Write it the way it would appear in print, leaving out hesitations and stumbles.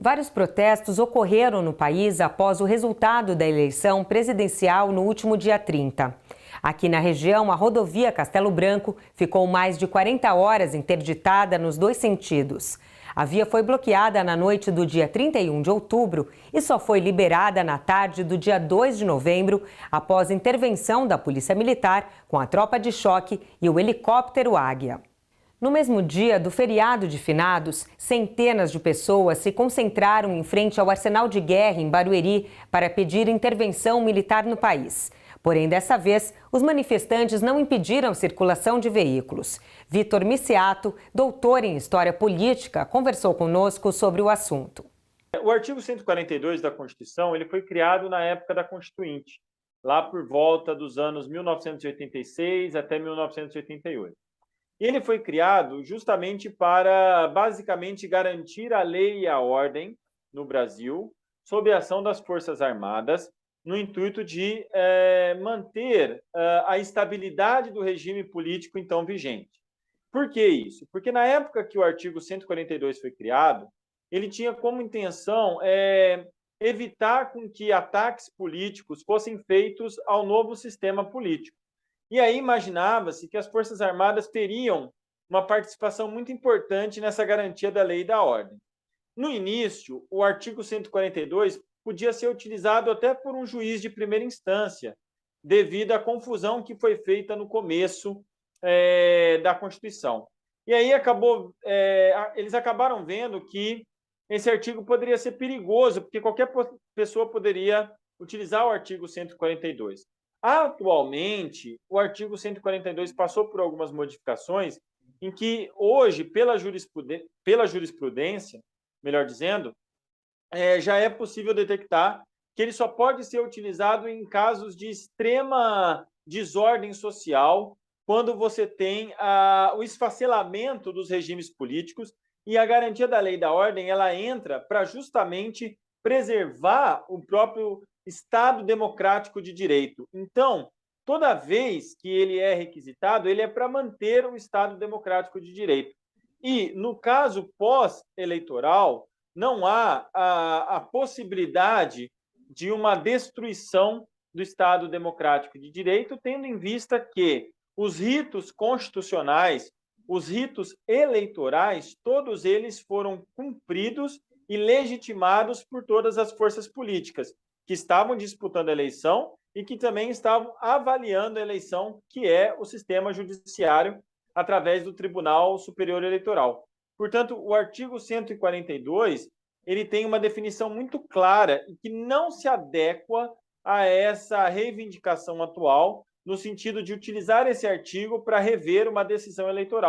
Vários protestos ocorreram no país após o resultado da eleição presidencial no último dia 30. Aqui na região, a rodovia Castelo Branco ficou mais de 40 horas interditada nos dois sentidos. A via foi bloqueada na noite do dia 31 de outubro e só foi liberada na tarde do dia 2 de novembro, após intervenção da Polícia Militar com a tropa de choque e o helicóptero Águia. No mesmo dia do feriado de finados, centenas de pessoas se concentraram em frente ao Arsenal de Guerra em Barueri para pedir intervenção militar no país. Porém, dessa vez, os manifestantes não impediram a circulação de veículos. Vitor Miciato, doutor em História Política, conversou conosco sobre o assunto. O artigo 142 da Constituição ele foi criado na época da Constituinte, lá por volta dos anos 1986 até 1988. Ele foi criado justamente para, basicamente, garantir a lei e a ordem no Brasil, sob a ação das Forças Armadas, no intuito de manter a estabilidade do regime político então vigente. Por que isso? Porque na época que o artigo 142 foi criado, ele tinha como intenção evitar com que ataques políticos fossem feitos ao novo sistema político. E aí imaginava-se que as Forças Armadas teriam uma participação muito importante nessa garantia da lei e da ordem. No início, o artigo 142 podia ser utilizado até por um juiz de primeira instância, devido à confusão que foi feita no começo da Constituição. E aí eles acabaram vendo que esse artigo poderia ser perigoso, porque qualquer pessoa poderia utilizar o artigo 142. Atualmente, o artigo 142 passou por algumas modificações em que hoje, pela jurisprudência, melhor dizendo, já é possível detectar que ele só pode ser utilizado em casos de extrema desordem social, quando você tem o esfacelamento dos regimes políticos, e a garantia da lei e da ordem ela entra para justamente preservar o próprio Estado democrático de direito. Então, toda vez que ele é requisitado, ele é para manter o Estado democrático de direito. E, no caso pós-eleitoral, não há a possibilidade de uma destruição do Estado democrático de direito, tendo em vista que os ritos constitucionais, os ritos eleitorais, todos eles foram cumpridos e legitimados por todas as forças políticas que estavam disputando a eleição e que também estavam avaliando a eleição, que é o sistema judiciário através do Tribunal Superior Eleitoral. Portanto, o artigo 142 ele tem uma definição muito clara e que não se adequa a essa reivindicação atual, no sentido de utilizar esse artigo para rever uma decisão eleitoral.